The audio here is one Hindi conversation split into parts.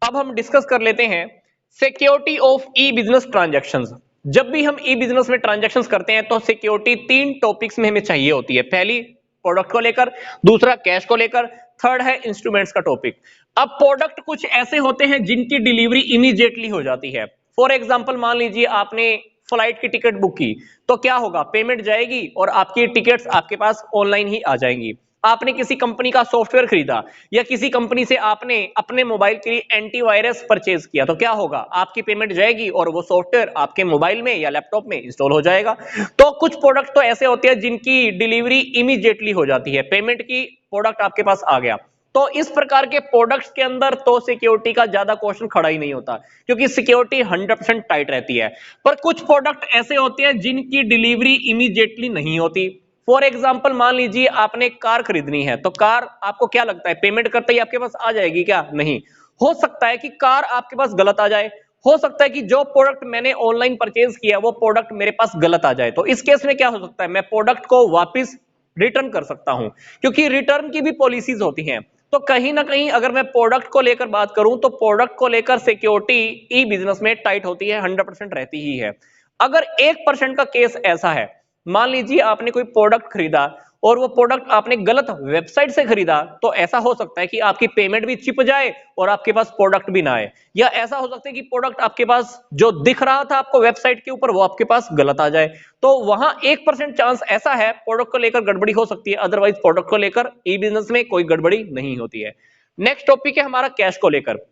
अब हम डिस्कस कर लेते हैं security of E business transactions. जब भी हम ई बिजनेस में ट्रांजैक्शंस करते हैं तो सिक्योरिटी तीन टॉपिक्स में हमें चाहिए होती है। पहली प्रोडक्ट को लेकर, दूसरा कैश को लेकर, थर्ड है इंस्ट्रूमेंट्स का टॉपिक। अब प्रोडक्ट कुछ ऐसे होते हैं जिनकी डिलीवरी इमीडिएटली हो जाती है। फॉर एग्जांपल मान लीजिए आपने फ्लाइट की टिकट बुक की, तो क्या होगा, पेमेंट जाएगी और आपकी टिकट्स आपके पास ऑनलाइन ही आ जाएंगी। आपने किसी कंपनी का सॉफ्टवेयर खरीदा या किसी कंपनी से आपने अपने मोबाइल के लिए एंटीवायरस परचेज किया, तो क्या होगा, आपकी पेमेंट जाएगी और वो सॉफ्टवेयर आपके मोबाइल में या लैपटॉप में इंस्टॉल हो जाएगा। तो कुछ प्रोडक्ट तो ऐसे होते हैं जिनकी डिलीवरी इमीडिएटली हो जाती है, पेमेंट की, प्रोडक्ट आपके पास आ गया। तो इस प्रकार के प्रोडक्ट्स के अंदर तो सिक्योरिटी का ज्यादा क्वेश्चन खड़ा ही नहीं होता, क्योंकि सिक्योरिटी 100% टाइट रहती है। पर कुछ प्रोडक्ट ऐसे होते हैं जिनकी डिलीवरी इमीडिएटली नहीं होती। फॉर एग्जाम्पल मान लीजिए आपने कार खरीदनी है, तो कार आपको क्या लगता है पेमेंट करते ही आपके पास आ जाएगी क्या? नहीं। हो सकता है कि कार आपके पास गलत आ जाए, हो सकता है कि जो प्रोडक्ट मैंने ऑनलाइन परचेज किया वो प्रोडक्ट मेरे पास गलत आ जाए। तो इस केस में क्या हो सकता है, मैं प्रोडक्ट को वापस रिटर्न कर सकता हूं, क्योंकि रिटर्न की भी पॉलिसीज होती हैं। तो कहीं ना कहीं अगर मैं प्रोडक्ट को लेकर बात करूं तो प्रोडक्ट को लेकर सिक्योरिटी ई बिजनेस में टाइट होती है, 100% रहती ही है। अगर 1% का केस ऐसा है, मान लीजिए आपने कोई प्रोडक्ट खरीदा और वो प्रोडक्ट आपने गलत वेबसाइट से खरीदा, तो ऐसा हो सकता है कि आपकी पेमेंट भी चिप जाए और आपके पास प्रोडक्ट भी ना आए। या ऐसा हो सकता है कि प्रोडक्ट आपके पास जो दिख रहा था आपको वेबसाइट के ऊपर वो आपके पास गलत आ जाए। तो वहां 1% चांस ऐसा है, प्रोडक्ट को लेकर गड़बड़ी हो सकती है, अदरवाइज प्रोडक्ट को लेकर ई बिजनेस में कोई गड़बड़ी नहीं होती है। नेक्स्ट टॉपिक है हमारा कैश को लेकर।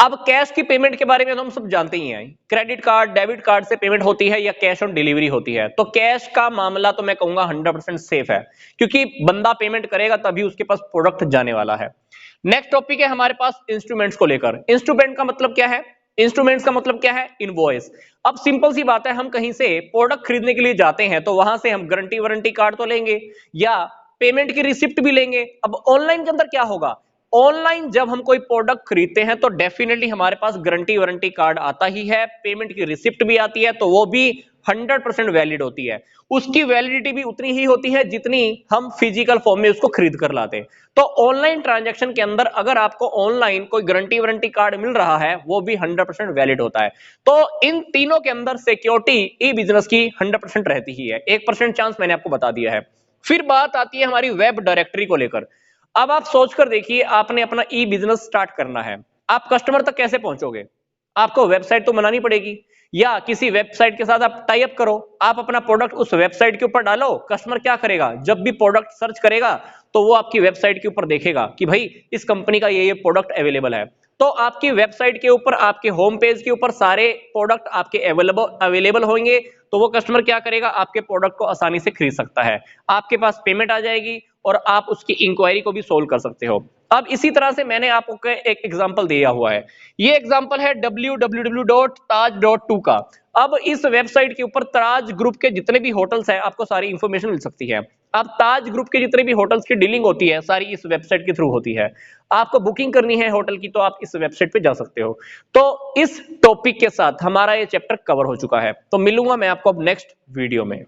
अब कैश की पेमेंट के बारे में तो हम सब जानते ही हैं, क्रेडिट कार्ड, डेबिट कार्ड से पेमेंट होती है या कैश ऑन डिलीवरी होती है। तो कैश का मामला तो मैं कहूंगा 100% सेफ है, क्योंकि बंदा पेमेंट करेगा तभी उसके पास प्रोडक्ट जाने वाला है। नेक्स्ट टॉपिक है हमारे पास इंस्ट्रूमेंट्स को लेकर। इंस्ट्रूमेंट का मतलब क्या है? इंस्ट्रूमेंट्स का मतलब क्या है? इनवॉइस। अब सिंपल सी बात है, हम कहीं से प्रोडक्ट खरीदने के लिए जाते हैं तो वहां से हम गारंटी वारंटी कार्ड तो लेंगे या पेमेंट की रिसिप्ट भी लेंगे। अब ऑनलाइन के अंदर क्या होगा, ऑनलाइन जब हम कोई प्रोडक्ट खरीदते हैं तो डेफिनेटली हमारे पास गारंटी वारंटी कार्ड आता ही है, पेमेंट की रिसिप्ट भी आती है, तो वो भी 100% वैलिड होती है। उसकी वैलिडिटी भी उतनी ही होती है जितनी हम फिजिकल फॉर्म में उसको खरीद कर लाते हैं। तो ऑनलाइन ट्रांजैक्शन के अंदर अगर आपको ऑनलाइन कोई गारंटी वारंटी कार्ड मिल रहा है, वो भी 100% वैलिड होता है। तो इन तीनों के अंदर सिक्योरिटी ई बिजनेस की 100% रहती ही है, 1% चांस मैंने आपको बता दिया है। फिर बात आती है हमारी वेब डायरेक्टरी को लेकर। अब आप सोचकर देखिए, आपने अपना ई बिजनेस स्टार्ट करना है, आप कस्टमर तक कैसे पहुंचोगे? आपको वेबसाइट तो बनानी पड़ेगी, या किसी वेबसाइट के साथ आप टाई अप करो, आप अपना प्रोडक्ट उस वेबसाइट के ऊपर डालो। कस्टमर क्या करेगा, जब भी प्रोडक्ट सर्च करेगा तो वो आपकी वेबसाइट के ऊपर देखेगा कि भाई इस कंपनी का ये प्रोडक्ट अवेलेबल है। तो आपकी वेबसाइट के ऊपर, आपके होम पेज के ऊपर सारे प्रोडक्ट आपके अवेलेबल होंगे। तो वो कस्टमर क्या करेगा, आपके प्रोडक्ट को आसानी से खरीद सकता है, आपके पास पेमेंट आ जाएगी और आप उसकी इंक्वायरी को भी सोल्व कर सकते हो। अब इसी तरह से मैंने आपको एक एग्जांपल दिया हुआ है, ये एग्जांपल है www.taj.to का। अब इस वेबसाइट के ऊपर ताज ग्रुप के जितने भी होटल्स हैं आपको सारी इंफॉर्मेशन मिल सकती है। अब ताज ग्रुप के जितने भी होटल्स की डीलिंग होती है सारी इस वेबसाइट के थ्रू होती है। आपको बुकिंग करनी है होटल की तो आप इस वेबसाइट पे जा सकते हो। तो इस टॉपिक के साथ हमारा ये चैप्टर कवर हो चुका है। तो मिलूंगा मैं आपको अब नेक्स्ट वीडियो में।